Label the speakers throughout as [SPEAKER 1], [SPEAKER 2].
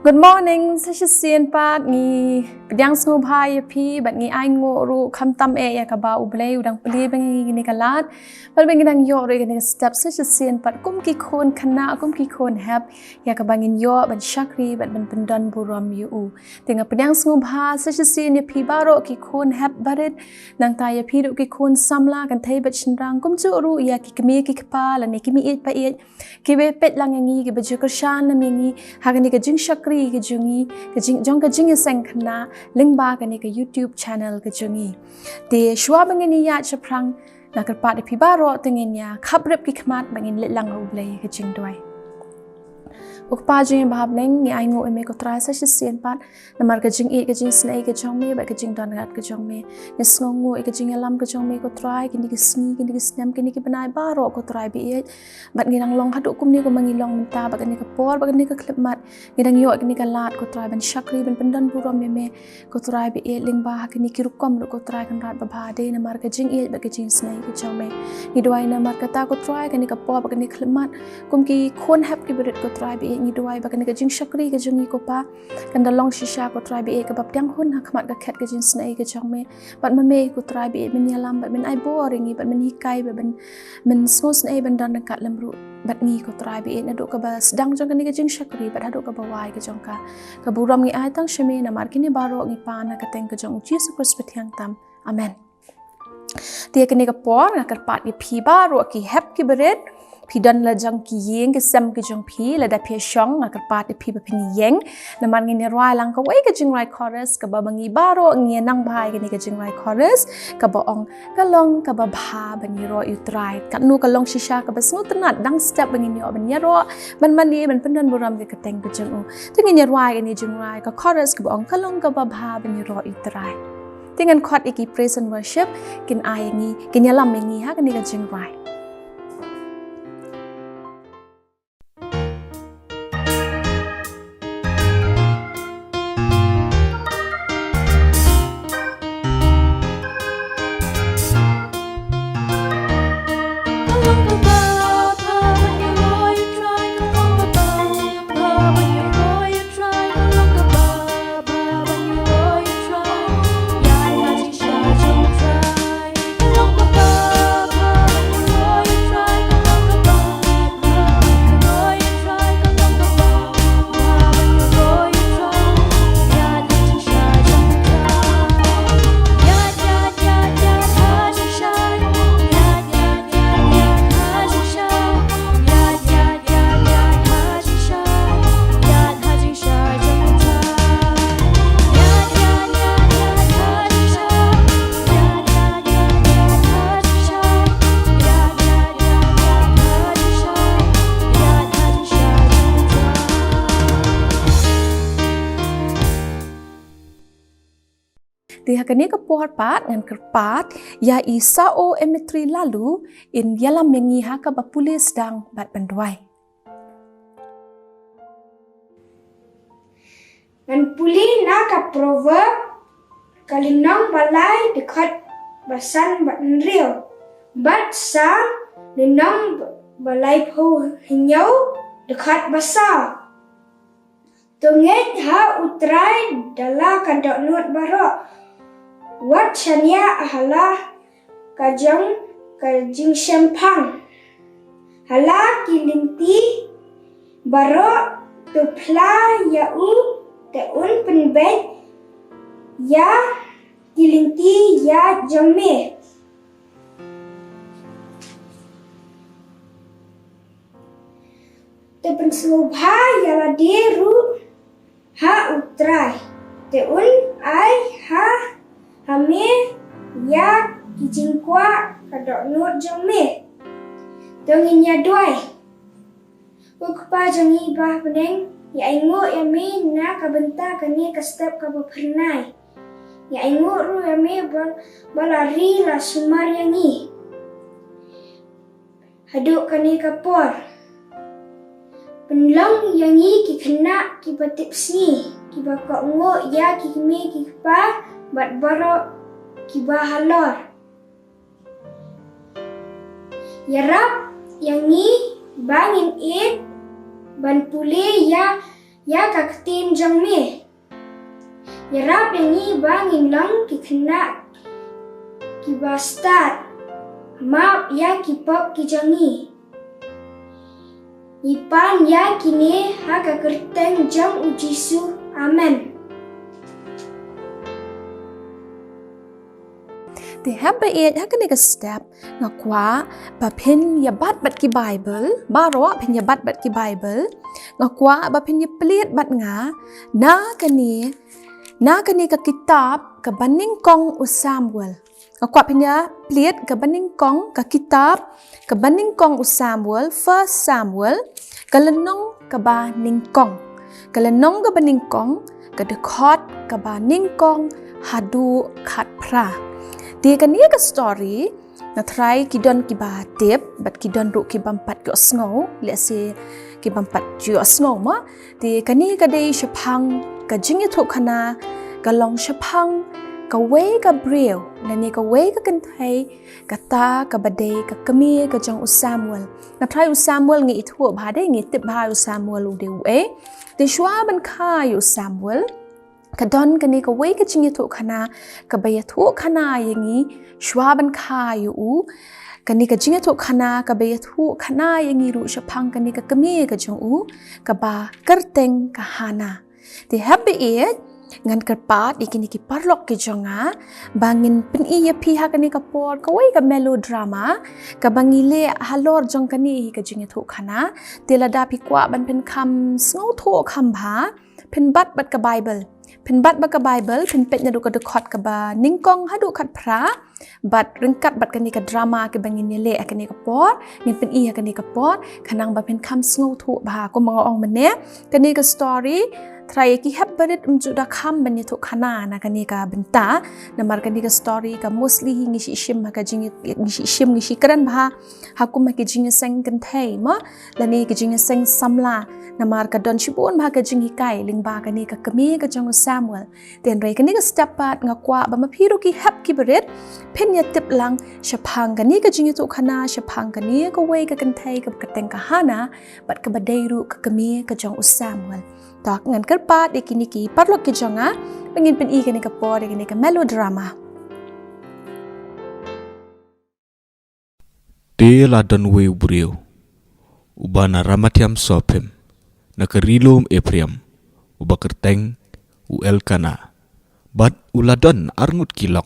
[SPEAKER 1] Good morning, saya sian pat ngi pedang snubhai pi bat ngi ai ngoru khamtam ya kaba U Blei udang peli bangi ni kalat bal bangi dang yo re ni step saya sian pat kum ki khon khana kum ki khon hap ya kabangin yo ban shakri bat ban pendan buram yu tinga pedang snubha saya sian pi baro ki khon hap barit nang ta ya pi do ki khon samla kan thai bat chinrang kumjuh ru ya ki kemi ki kpa la ni kimi it pa it ki be pet lang ngi ki baju kershan na mingi hagani ka jing shakri ke jungi ke jong ke jingiaseng khana lingba ke ni ke YouTube channel ke jungi de shwa bangini ya chaprang na ke pat pi baro tengenya khabrep ki khmat bangin letlang U Blei ke jingdwai ukpa jing bahab neng ngi ai ngo eme ko try sa sian pat namar ke jing e ke jing snai ke jong me ba ke jing don gat ke jong me ni sngongo e ke jing alam ke jong me ko try kini ke sngi kini ke snam kini ke benai baro ko try bi e bat ngi dang long hadu kum ni ko mangi long menta ba ni ke por ba ni ke klip mat ngi dang yo kini ke lat ko try ban shakri ban pendan burom me ko try bi e ling ba kini ki rukom ko try kan rat ba ba de namar ke jing e ba ke jing snai ke jong me ni doai namar kata ko try kini ke por ba ni klip mat kum ki khon hap ki berit ko try bi ni doai ba kini ke jing shakri ke jungi ko pa kan dalong shisha ko try bi e ke bab dang hun hakmat ka khat ke jing snai ke jong me bat me ko try bi e min yalam bat min ai boring bat min hikai ba ban min sngo snai ban dan kat lemru bat ngi ko try bi e na do ka ba sedang jong kini ke jing shakri bat hadu ka ba wai ke jong ka buram ngi ai tang sheme na mar kini baro ngi pa na ka teng ke jong Jesus Presbyterian tam amen dia kini ke por na ka pat ki phi baro ki hap ki beret pi dan la jang ki yeng ke sam ke jong pi la da pi shong na ka pat pi ba pin yeng na man ngi roi lang ka wai ke jingrai chorus ka ba bangi baro ngi nang bhai ke ni ke jingrai chorus ka ba ong ka long ka ba bha ban ni ro utrai ka nu ka long shisha ka ba snu tanat dang step bangi ni ban ya ro ban man ni ban pendan buram ke teng ke jong tu ngi roi ke ni jingrai ka chorus ka ba ong ka long ka ba bha ban ni ro utrai dengan khot iki praise and worship kin ai ngi kin yalam ngi ha ka ni ka jingrai Dia kini ke pohon pat ngan kerpat ya isao emetri lalu in yalam mengi ha ka bapulis dang bat banduai.
[SPEAKER 2] Ngan puli na ka proverb kalinang balai dekat basan bat nriu bat sang linang balai po hinyau dekat basar. Tunget ha utrai dala kadok nut barok. Wat chania ahala kajong kajing sempang hala kilinti baro tupla yau teun penbet ya kilinti ya jome tepen slubha yala deru ha utrai teun ai ha hame ya kijingkwa kadok not jome dongin ya doai ukpa jangi bah peneng ya ingo ya me na ka bynta kani ka step ka bapernai ya ingo ru ya me balari la sumar yangi haduk kani ka por penlang yangi ki kena ki batip sni ki bakok ngo ya ki me ki pa bat baro kiba halor yarap yang ni bangin it ban pule ya ya ka Ktien jong me. Ya rap yang ni bangin lang ki khnang ki bastard. Map ya ki pop ki jongi. Ipan ya kini ha ka kerteng jong ujisu. Amen.
[SPEAKER 1] They have by it hakan ka step ngakwa ba phin ya bat ki Bible ba ro phin ya bat ki Bible ngakwa ba phin ya pliet bat nga na kani ka kitab ka baning kong u Samuel ngakwa phin ya pliet ka baning kong ka kitab ka baning kong u Samuel 1 Samuel kalenong ka baning kong kalenong ka baning kong ka dekot ka baning kong hadu khat pra. Dia kan ni ka story na try kidon ki ba tip bat kidon ru ki bampat ki osngo let's say ki bampat ju osngo ma dia kan ni ka dei shapang ka jinghiathuhkhana ka long shapang ka wei ka breu na ni ka wei ka kan thai ka ta ka badei ka kami ka jong u Samuel na try u Samuel ngi ithu ba dei ngi tip ba u Samuel u deu e de shwa ban kha u Samuel kadon kani ka wei ka jinghiathuhkhana ka bayathuhkhana yangi shwaban kha yu kani ka jinghiathuhkhana ka bayathuhkhana yangi ru shapang kani ka kami ka jong u ka ba kerteng ka hana the happy it ngan karpat ikini ki parlok ki jonga bangin pin iya pi ha kani ka por ka wei ka melodrama ka bangile halor jong kani ka jinghiathuhkhana telada pi kwa ban pen kham sngo tho kham bha pen bat ka Bible pen bat ka Bible pen pet nyadu ka dekot ka ba ningkong hadu khat pra bat ringkat bat kani ka drama ke bangin le kani ka por ni pen i kani ka por khanang ba pen kham sngo thu ba ko mga ong mane kani ka story try ki hab barit umjuda kham ban jinghiathuhkhana na kani ka bynta namar kani ka story ka mostly ngi shi shim ka ngi shi kran ba hakum ki jingiaseng kan thai ma lani ki jingiaseng samla namar ka don shibun ba ka jinghikai lingba kani ka kami ka jong Samuel ten rei kani ka step pat ngakwa ba maphiru ki hab ki barit phin ya tip lang shapang kani ka jinghiathuhkhana shapang kani ka wei ka kan thai ka kateng ka hana bat ka badairu ka kami ka jong Samuel tak ngan kerpat ikini ki parlok ki jonga pengin pen i kani ka por kani ka melodrama
[SPEAKER 3] de la don we ubriu ubana ramatiam sopem na karilum epriam ubakerteng u Elkana bat uladon arngut kilong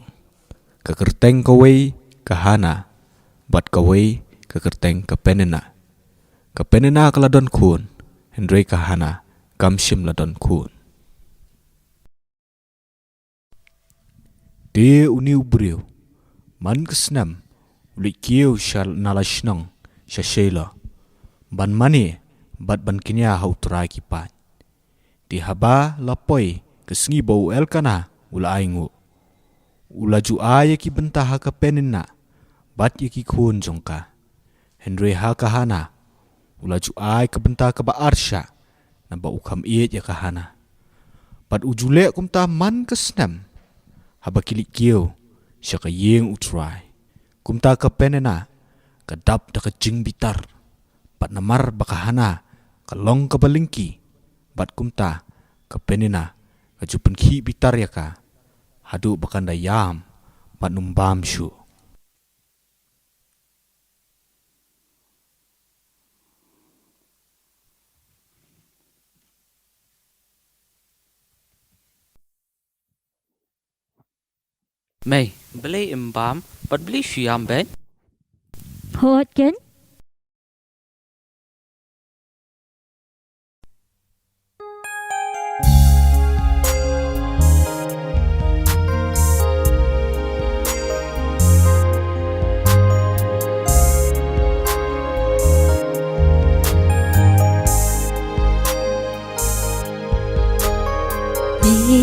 [SPEAKER 3] kakerteng kawei kahana bat kawei kakerteng kapenena kaladon kun hendrei kahana kamshim ladon kun de uni ubriu man kesnam ulikiu shal nalashnong shashela ban mani bat ban kinya hautrai kipan di haba lapoi kesngi bau Elkana ula aingu ula ju aya ki bynta ha ka penina bat ki kun jongka hendrei ha kahana ula ju ay ka bynta ka ba arsha na ba ukam iet ya kahana bat ujule kumta man kesnam haba kilik kiu syaka yeng utrai kumta ka penena ka dap da ka jing bitar bat namar bakahana ka long ka balingki bat kumta ka penena ka jupen ki bitar ya ka hadu bakanda yam bat numbam shu
[SPEAKER 4] May, beli imbam, but beli syam ben.
[SPEAKER 5] Hot kan?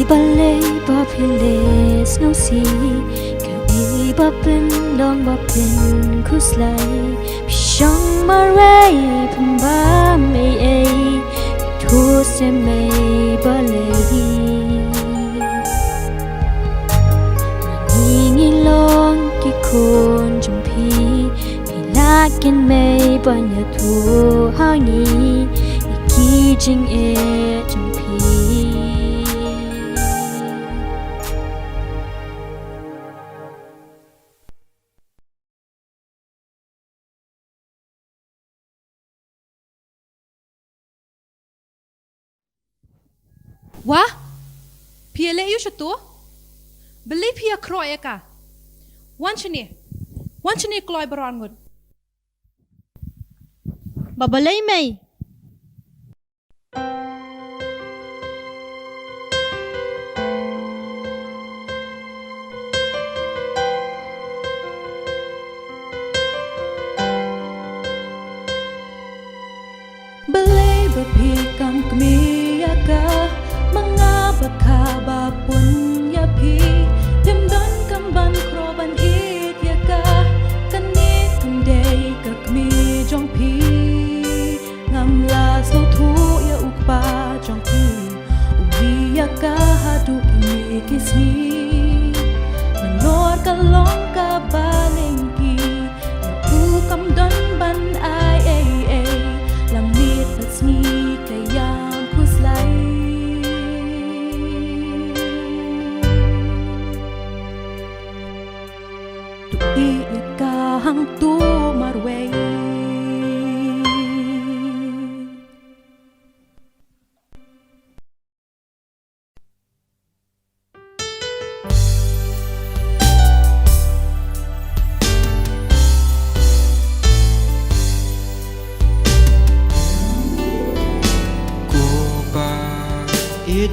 [SPEAKER 5] Balay ba pilis no si ka ba pin long ba pin kuslay pishong maray pamba may ay tu se may balay nangingilong kikon jumpi pilakin may banya tu hangi iki jing e jong pi
[SPEAKER 6] Wah, pia le yu shatu? Beli pia kroy eka. Wan chini kloy baron ngud.
[SPEAKER 7] Babalay may.
[SPEAKER 5] Balay bapikam kmiyaga mga bakaba pun yapi timdan kamban kroban it yaga kanit kumday kakmi jong pi ngamla so thu ya ukpa jong pi ubi yaga hadu kimi kismi manor kalong ka balengki ya ukam don ban ai lamit pasmi kayang kuslay tu iya hang tu marway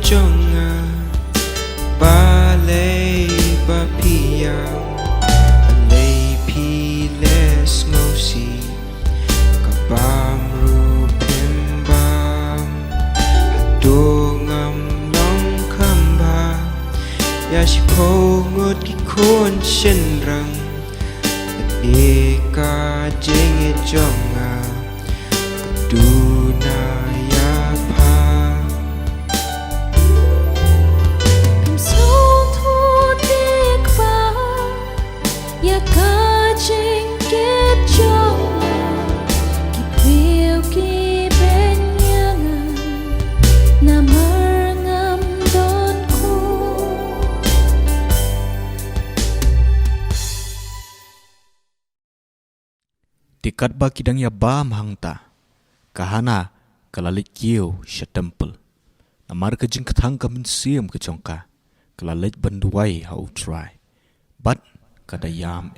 [SPEAKER 8] Jonga balay bapiyang alay piles ngosi kabam rupimbam hadongam long kamba yashipo ngot kikon shenrang adeka jenge jonga kaduna
[SPEAKER 3] Tikat ba kidang ya ba mahangta kahana kalalit kiyo sya temple namar ka jingkthang ka minsiam ka chongka kalalit banduai hau try but kada yam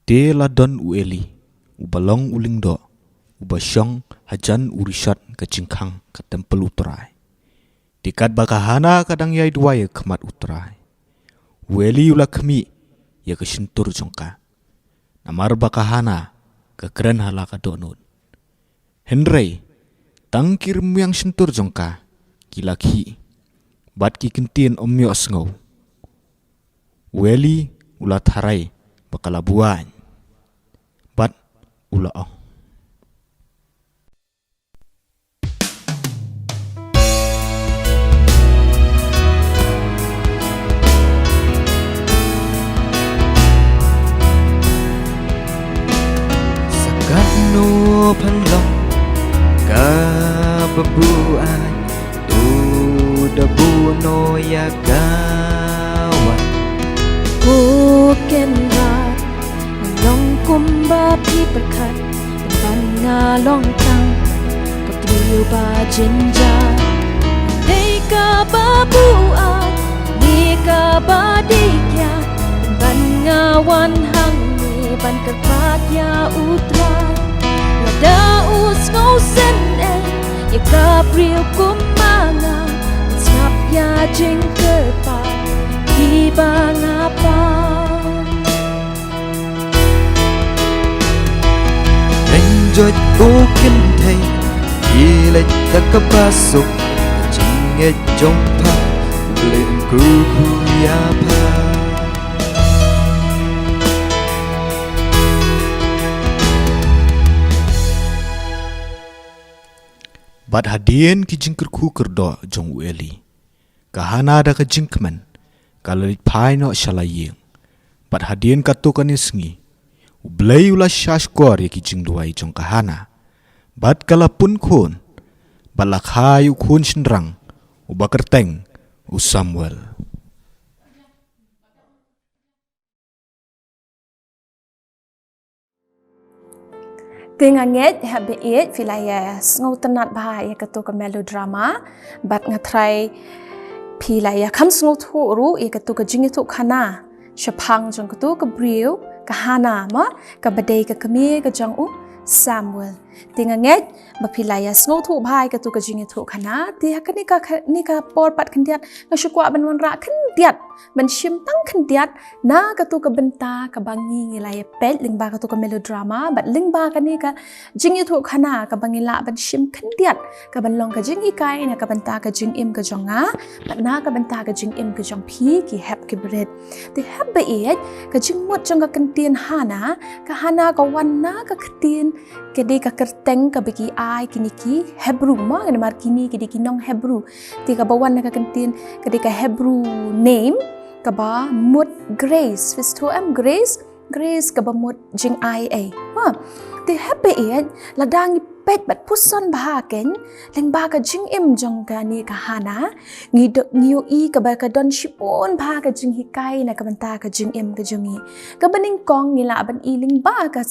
[SPEAKER 3] De la don ueli ubalong ulingdo ubasyong hajan urishat ka jingkhang ka temple utrai tikat bakahana kadang yai duai kemat utrai ueli ula kemi ya ka shintur jongka namar bakahana ka keren hala ka donut henrei tangkir yang shintur jongka kilaki bat ki Ktien omyo asngau Ueli ula tharai bakalabuan. Bat ula ong.
[SPEAKER 8] Sakat no panlong ka babuan tu dabu no yagawan.
[SPEAKER 5] Bukan rat Long kumba pi perkat Ban nga long tang Kapriyo ba jinja Hei ka ba buat Ni ka ba dikya Ban nga wan hang ni ban kerpat ya utrai Lada us ngau sen Ya kapriyo kumanga Snap ya jing kerpat Ibang apa
[SPEAKER 8] Enjoy ukin thay Ilay takabasok Jinget jongpa Blin kuyapa.
[SPEAKER 3] Bat hadian ki jingkerku kerdo jong ueli. Kahana ada ke jingkman. Kalalit pai no shalayeng. Bat hadian katukan isngi. U Blei ula shashkor ya ki jingrwai jong kahana. Bat kalapun kun. Bat lakhai u kun shinrang. U bakerteng u Samuel.
[SPEAKER 1] Tinganget habe it filaya ngau tenat bahaya katuka melodrama. Bat ngatrai pilaya kam ngau thu ru ya katuka jinghiathuhkhana. Shapang jong katuka briu kahana ma ka badai ka kami ka jong u Samuel. Tinganget bapilaya ngau thu bahai katuka jinghiathuhkhana. Ti nika por pat kendiat ngasukwa banwan ra kendiat man shim tang kendiat na katuka bynta ka bangi ngilaya pet lingba katuka melodrama bat lingba kanika jinghiathuhkhana ka bangila ban shim kendiat ka banlong ka jinghikai na ka bynta ka jingim ka jonga bat na ka bynta ka jingim ka jong pi ki hep ki bret ti hep ba it ka jingmot jong ka Ktien hana ka hana ka wanna ka Ktien ke de ka kerteng ka biki ai kiniki Hebrew ma ngana mar kini ke de kinong Hebrew ti ka bawan na ka Ktien ke de ka Hebrew name kaba mut grace fisto grace kaba mut jing ai ha ti happy it ladang pet bat puson bahaken leng ba ka jing im jong ka ni ka hana ngi de ngiu I ka ba ka don shipon ba ka jinghikai na ka banta ka jing im ka jongi ka baning kong ngila ban I ling ba ka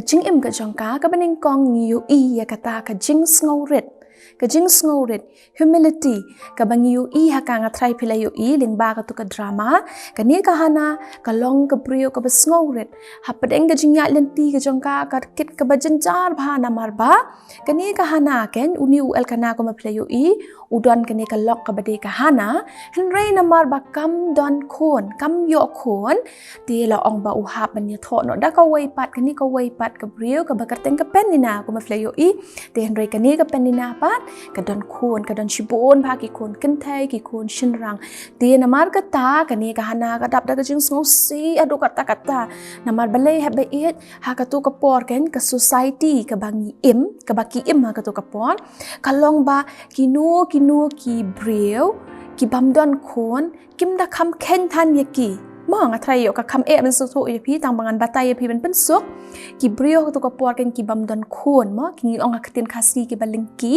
[SPEAKER 1] jing im ka jong ka baning kong ngiu I ya kata ka jing sngorit ka jing sngorit humility ka bangiu I haka nga try pilayo I lingba ka to ka drama kani ka hana ka long ka brio ka sngorit hapadeng ka jingya lenti ka jong ka kit ka bajanjar bha na marba kani ka hana ken uni u el kana ko ma pilayo I udon kani ka lok ka bade ka hana henrei na marba kam don kon kam yo kon ti la ong ba u hap ban ya tho no da ka wai pat kani ka wai pat ka brio ka bakarteng ka penina ko ma pilayo I ti henrei kani ka penina pat kadon kun kadon shibon ba ki kun kentai ki kun shinrang ti namar kata kani ka hana ka dap da ka jing ngosi adu kata namar balai habe it ha ka tu ka por ken ka society ka bangi im ka baki im ha ka tu ka por kalong ba kinu ki breu ki bamdon kun kim da kam ken tan yaki mong atrai yo ka kam man so yo pi tang bangan batai pi ben pensuk ki brio to ka por ken ki bamdon kun mo ki ong ka Ktien khasi ki balingki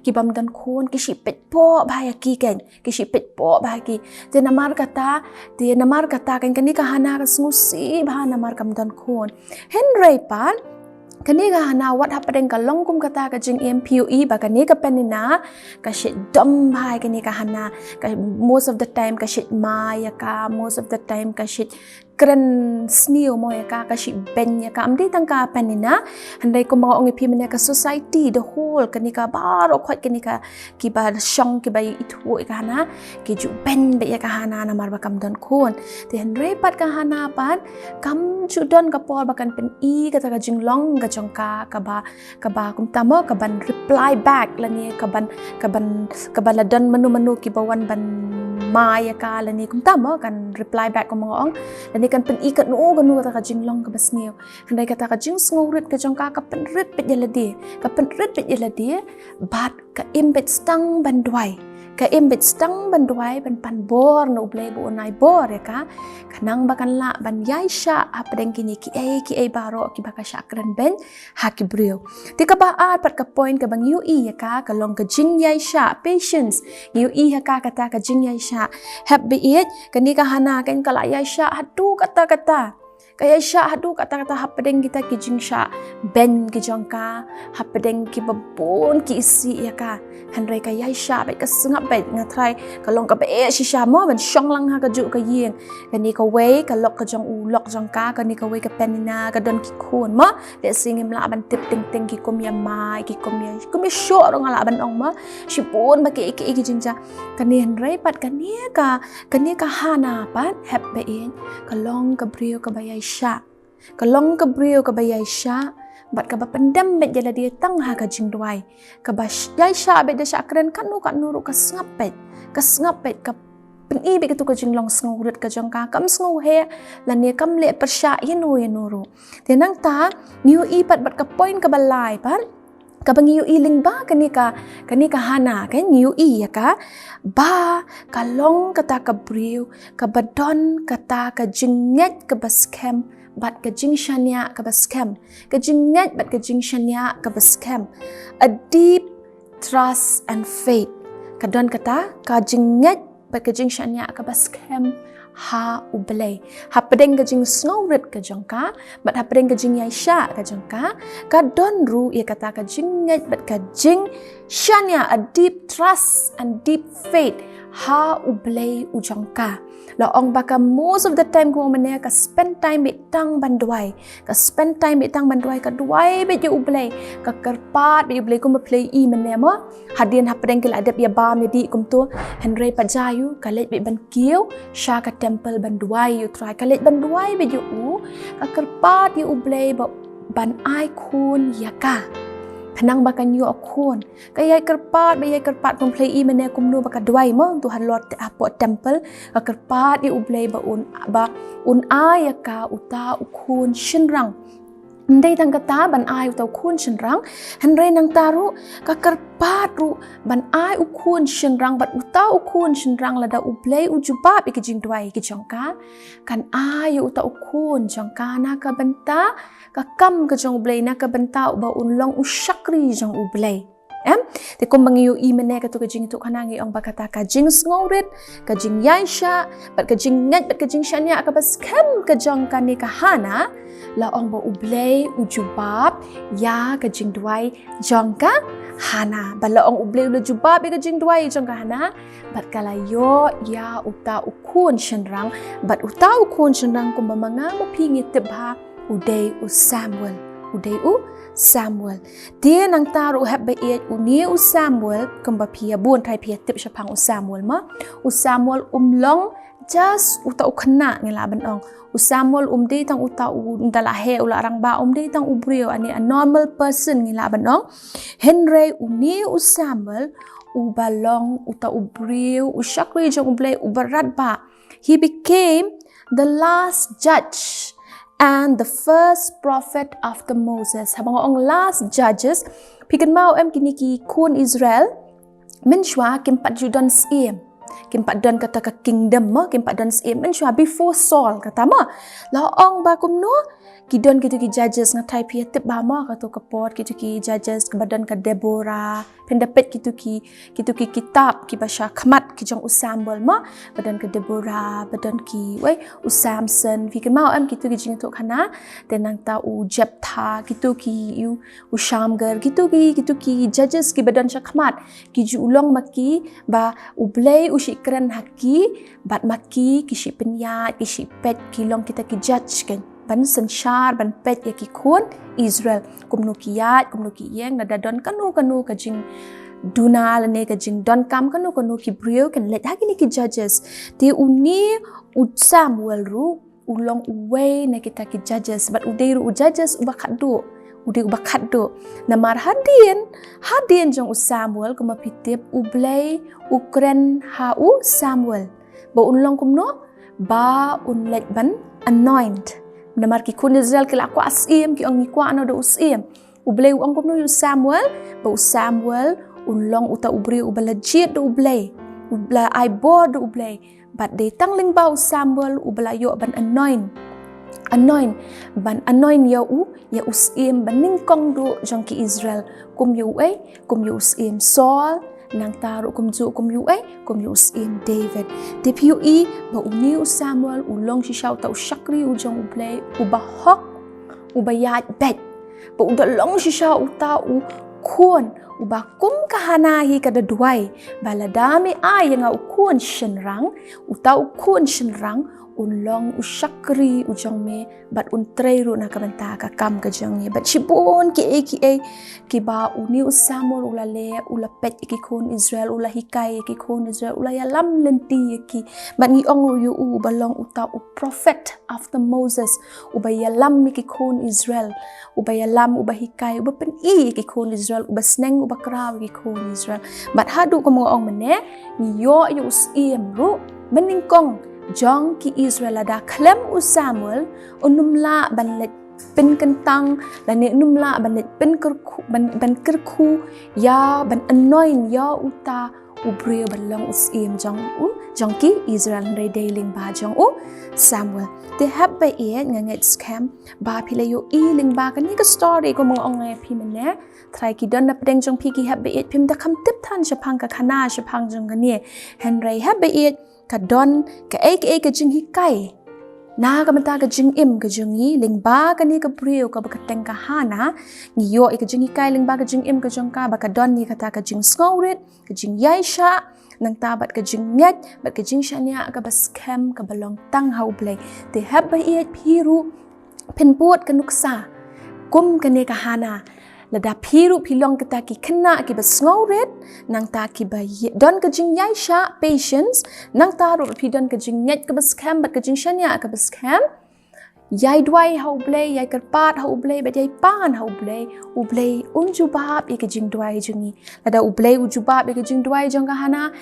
[SPEAKER 1] ki bamdon kun ki shipet po ba ya ki ken ki shipet po ba ki te namar kata ken kani ka hana ka smusi ba namar kamdon kun henrei pan kani ka hana wat hapadeng ka longkum kata ka jing MPUE ba kani ka penina ka shit dom bhai kani ka hana ka most of the time ka shit maya ka most of the time ka shit kren sneo mo ya ka shit ben ya ka amdi tang ka penina handai ko mga ongi pi ka society the whole kani ka baro khot kani ka ki ba shong ki ba itu ka hana ki ju ben be ya ka hana na mar ba kam don kun te handai pat ka hana pan kam ju don ka por ba kan pen I ka ta ka jing long ka jong ka ba kum tamo ka ban reply back la ni ka ban la don menu ki bawan ban mai ka la ni kum tam kan reply back ko mong la ni kan pen I kat no kan kata ka jinglong ka basniu handai kata ka jing sngorit ka jong ka penrit pet yaladi ka penrit pet yaladi bat ka imbet stang bandwai ka imbet stang bandwai ban pan bor no blei bo nai bor ya ka kanang bakan la ban yai sha apdeng kini ki ai baro ki baka shakran ben ha ki brio ti ka ba at pat ka point ka bang yu I ya ka ka long ka jing yai sha patience yu I ha ka kata ka jing yai sha happy it kani ka hana kan kala yai sha hadu kata kaya sya hadu kata-kata hapedeng kita ki jing sya ben ki jongka hapedeng ki babon ki isi ya ka handrai kaya sya baik ka sengap baik ngatrai kalong ka be si sya mo ben syong lang ha ka ju ka yeng kani ka wei ka lok ka jong u lok jongka kani ka wei ka penina ka don ki khon mo le singim la ban tip ting ting ki kom ya mai ki kom ya syo rong ala ban ong mo si pun ba ki jing ja kani handrai pat kani ka hana pat happy in kalong ka brio ka bayai sya kalong ka brio ka bayai sya bat ka pendam bet jala dia tang ha ka jingwai ka yai sya bet da syakran kan nu ru ka ngapet ka peni bet ka jinglong sngurit ka jongka kam sngu he lan ne kam le persya yenu ru tenang ta new I pat bat ka point ka balai pat ka bang yu iling ba kani ka hana kan yu I ya ka ba kalong kata ka brio ka badon kata ka jinget ka baskem bat ka jingshania ka baskem ka jinget bat ka jingshania ka baskem a deep trust and faith ka don kata ka jinget bat ka jingshania ka baskem ha U Blei ha pedeng ka jing snowrit ka jongka bat ha pedeng ka jing yai sha ka jongka ka don ru ia kata ka jinget bat ka jing shania a deep trust and deep faith ha U Blei u jongka la ong baka most of the time ko mane ka spend time bit tang bandwai ka spend time bit tang bandwai ka duai bit U Blei ka kerpat bit U Blei ko ma play I mane mo hadian ha pedeng kila adep ya bam ya di kum tu henry pajayu ka let bit ban kieu sha ka temple banduai you try kalit banduai be you ka kerpat you Blei ban ai khun ya ka khnang bakan you khun kaya kerpat be kerpat kum play I mane kum nu baka duai mo tu han lord apo temple ka kerpat you Blei ba un ai ya ka uta khun shinrang ndai tang kata ban ai utau khun shinrang henry nang taru ka kerpat ru ban ai khun shinrang bat utau khun shinrang lada U Blei u jubab ik jingdwai ki jongka kan ai utau khun jongka na ka benta ka kam ka jong Blei na ka benta ba unlong u shakri jong U Blei te kom bang yu I mane ka tu ka jingithuhkhana ngi ong bakata ka jing sngorit ka jing yaisha bat ka jing ngat bat ka jing shania ka bas kam ka jong ka ni ka hana la ong ba U Blei u jubab ya ka jing duai jong ka hana bala ong U Blei u jubab ka jing duai jong ka hana bat kala yo ya uta u khun shenrang bat uta u khun shenrang kom ba manga mo pingi tibha udai u Samuel dia nang taru hab ba iet uni u Samuel kamba pia bun thai pia tip shapang u Samuel ma u Samuel long just uta u khna ngila ban ong u Samuel di tang uta u ndala he ula rang ba di tang u brio ani a normal person ngila ban ong henry uni u Samuel u balong uta u brio u shakri jong U Blei u barat ba he became the last judge and the first prophet after Moses. Habang ang last judges, pikan mau kini ki kun Israel, menshwa kimpat judan siem. Kimpat dan kata ka kingdom mo, kimpat dan siem menshwa before Saul kata mo. Laong bakum no, kidon gitu ki judges ngatai pia tip ba mo kato kapot gitu ki judges kebadan ka Deborah, pendapet gitu ki kitab ki basha khamat ki jong Samuel mo, badan ka Deborah, badan ki Samson, fikan mau gitu ki jingithuhkhana, tenang ta u Jephthah gitu ki u Shamgar gitu ki judges ki badan sha khamat ki ju ulong maki ba U Blei u shikran haki bat maki ki shi penyat ki shi pet ki long kita ki judge kan ban sanshar ban pet ya ki khun Israel kumnu kiyat kumnu ki yeng nada don kanu ka jing dunal ne ka jing don kam kanu ki brio kan let hagi ki judges ti uni u Samuel ru ulong uwe na kita ki judges but udai ru judges uba khadu udi ubakat do namar hadien jong Samuel kuma pitip U Blei ukren hau Samuel ba unlong kumno ba unlet ban anoint namar ki kun Israel kila ko asim ki ong kwa ano do usim U Blei ong kumno yu Samuel ba Samuel unlong uta ubri ubalajit do U Blei ai bor do U Blei but they tangling ba Samuel ubalayo ban anoint ban anoint ya usim ban ningkong do jong ki Israel kum yu usim Saul nang taru kumjuh usim David tipiu ba uni Samuel ulong si shau ta ushakri ujong U Blei ubahok ubayat bet ba udalong si shau ta u kun ubakum kahanahi kada duai baladami ay nga ukun shenrang uta ukun shenrang unlong ushakri ujong me bat untreiru na kabanta ka kam ka jong ni bat shibon ki ba uni Samuel ulale ulapet ki kun Israel ulahikai ki kun Israel ulayalam lenti ki bat ni ong yu balong uta u prophet after Moses ubayalam ki kun Israel ubayalam ubahikai ubapen ki kun Israel ubasneng ubakraw ki kun Israel bat hadu ko mga ong mene ni yo yu usim ru meningkong jong ki Israel ada klem u Samuel unumla banlet pin kentang dan numla banlet pin kerku ya ban anoint ya uta ubri balong usim jong ki Israel re dealing ba jong u Samuel they have by it nganget scam ba pilayo ling ba kan ni ka story ko mga ong pi mene try ki don na pedeng jong pi ki have by it pim da kam tip tan shapang ka khana shapang jong gani Henry have by it ka don ka ka jinghikai na ka mata ka jingim ka jingi lingba ka ni ka brio ka bakateng ka hana ngiyo ka jinghikai lingba ka jingim ka jong ka ba ka don ni kata ka jing skowrit ka jing yaisha nang tabat ka jing net bat ka jing shania ka baskem ka balong tang hau blai te have by it piru pinput ka nuksa kum ka ni ka hana lada piru pilong kita ki kena ki basngauret nang ta ki ba don ka jing yaisha patience nang ta ro pi don ka jing net ka bascam bat ka jing shania ka bascam yai dwai hau blai yai karpat hau blai bat yai pan hau blai U Blei unjubab ka jing dwai jingi lada U Blei ujubab ka jing dwai jong ka hana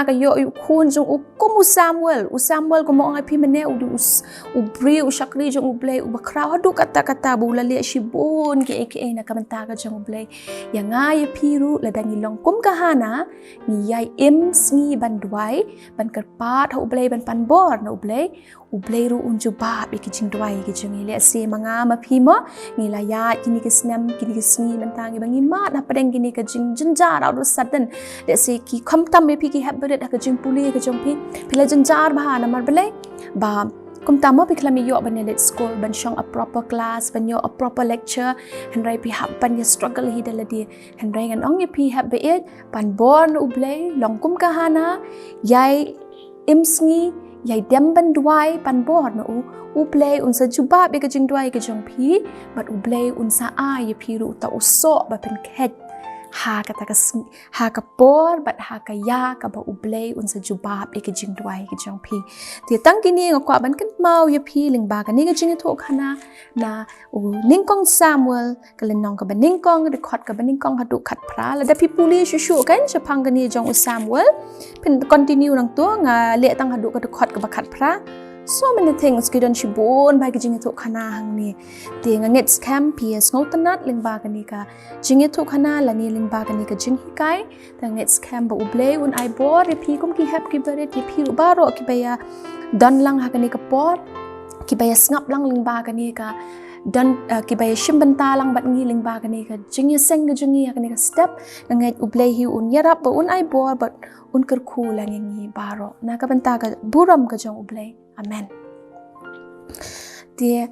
[SPEAKER 1] ka yo kun jong kum Samuel ko mo ngai pi mene u bri u shakri jong U Blei u bakraw hadu kata bula le shibon ki na kamanta ka jong U Blei yang ngai piru lada ngilong kum ka hana ni yai ims ngi ban dwai ban karpat hau Blei ban pan bor na U Blei ru unjubab ki jing dwai ki jong le se manga ma pi mo ni la ya kini kisnam kisni mentangi bangi mat na padeng gini ka jing jenjar out sudden let say ki khamtam me pi ki habret ka jingpule ka jong pi pila jenjar ba na mar bele ba kumtam mo pi klami yo ban let school ban shong a proper class ban yo a proper lecture henrai pi hab ban ya struggle hi daladi henrai ngan ong ye pi hab be it pan born U Blei long kum ka hana yai imsngi yai dem ban dwai pan bor na U Blei unsa jubab ka jing dwai ka jong pi but U Blei unsa ye piru ta uso ba pen khet ha ka por but ha ka ya ka ba U Blei unsa jubab ka jing dwai ka jong pi ti tang kini ngakwa ban kan mau ye pi ling ba ka ni ka jinghiathuhkhana na ningkong Samuel ka lenong ka ba ningkong record ka ba ningkong hadu khat phra la da pi puli shu kan chapang ka ni jong Samuel pen continue nang to nga le tang hadu ka record ka ba khat phra so many things kidon shibon ba ki jinghiathuhkhana hang ni te nga net scam ps ngotanat lingba ka ni ka jinghiathuhkhana la ni lingba ka ni ka jinghikai ta net scam ba U Blei un ai bor pi kum ki hap ki bare ki pi ru baro ki baya don lang ha ka ni ka por ki baya ngap lang lingba ka ni ka dan ki baya shimbanta lang bat ngi lingba ka ni ka jingiaseng ka jingi ka ni ka step nga net U Blei hi un yarap ba un ai bor but un kerku lang ngi baro na ka banta ka buram ka jong U Blei amen dia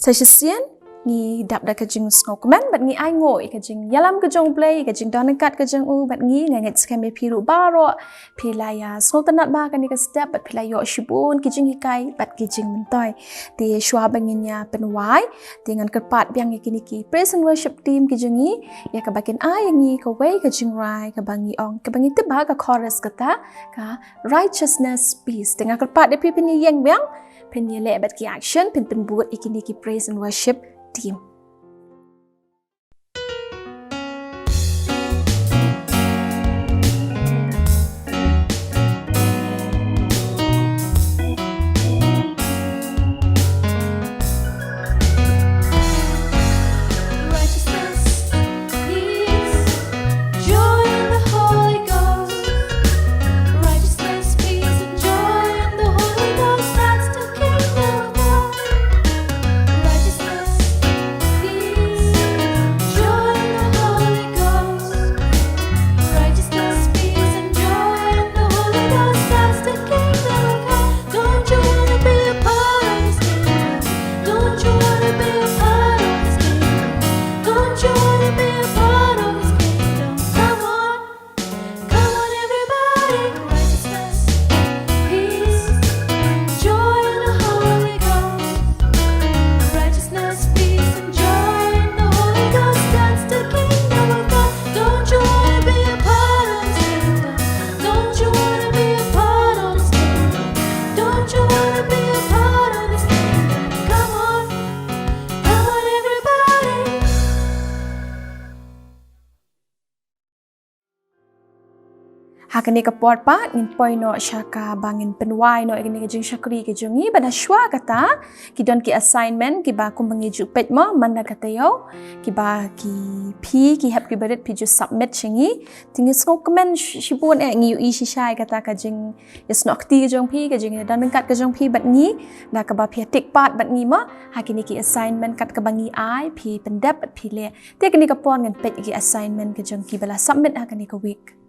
[SPEAKER 1] sesien ngi dap da ka jing sngo komen bat ngi ai ngoi ka jing yalam ka jong Blei ka jing don kat ka jong u bat ngi nget skam pi ru baro pilaya sngo tanat ba ka ni ka step bat pilayo shibun ki jinghikai bat ki jing mentoi ti shwa banginya penwai dengan kerpat biang ki ki praise and worship team ki jingi ya ka bakin ai ngi ka wei ka jingrai ka bangi ong ka bangi te ba ka chorus kata ka righteousness peace dengan kerpat de pi pini yang biang pin ye le bat ki action pin buat ikini ki praise and worship team Hakani ka pot pa ngin poi no syaka bangin penwai no igini jing syakri ke jungi bana shwa kata ki don ki assignment ki ba kum bangi ju pet mo manda kata yo ki ba ki pi ki hap ki badet pi ju submit chingi tingi snok comment shibun ngi yu shi shai kata ka jing snok ti ke jong pi ke jing dan kat ke jong pi bat ngi na ka ba pi tik pat bat ngi mo hakini ki assignment kat ka bangi ai pi pendap pi le te kini ka pon ngan pet ki assignment ke jong ki bala submit hakani ka week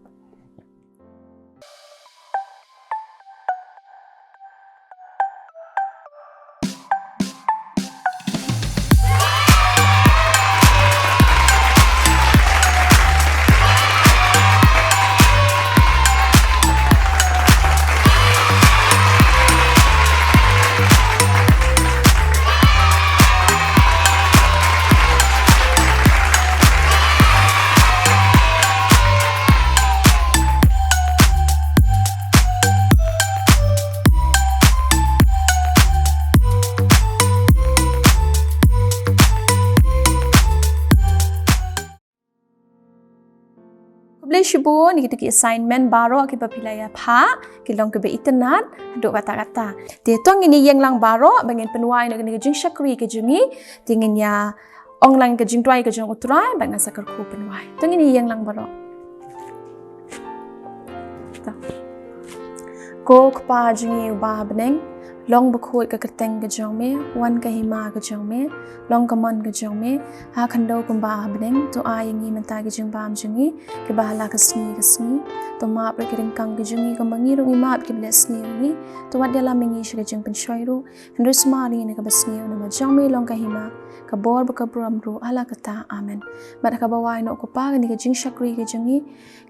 [SPEAKER 1] Shibu ni kita ki assignment baro ki papilaya pha ki long ke be internet do kata-kata te tong ini yang lang baro bangin penwai no ni jing syakri ke jungi tingin ya online ke jingwai ke jong utrai bang sakar ku penwai tong ini yang lang baro ko kpa jungi ba beneng long bakhoi ka kerteng ke jong me wan Khynnah ke jong me long kaman ke jong me ha khando kum ba beneng to ai ngi menta ke jong bam jungi ke ba hala ke sni to ma pre ke kang ke jungi ka mangi ru ngi map ke bles ni ngi to wat dela mengi shi ke jong pen shoi ru ndris ma ni ne ka basni no ma jong me long Khynnah ka bor ba ka bram ru ala kata amen ba ka ba wai no ko pa ni ke jing shakri ke jungi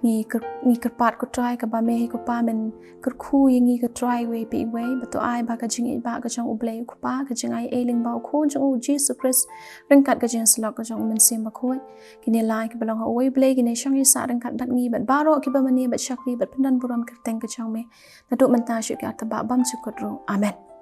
[SPEAKER 1] ngi kerpat ko try ka ba me ko pa men ker khu ngi ka try we pi we ba to ai ba ka jing ba ka jong U Blei ko pa ka jing ai eling ba ko jong Jesus Christ rengkat ka jing slok ka jong men sim ba khoi kini lai ki belong U Blei kini shang yi sa rengkat dat ngi bat baro ki ba mani bat shakri bat pendan buram kerteng ka jong me na do menta shu ka ta ba bam chukot ro amen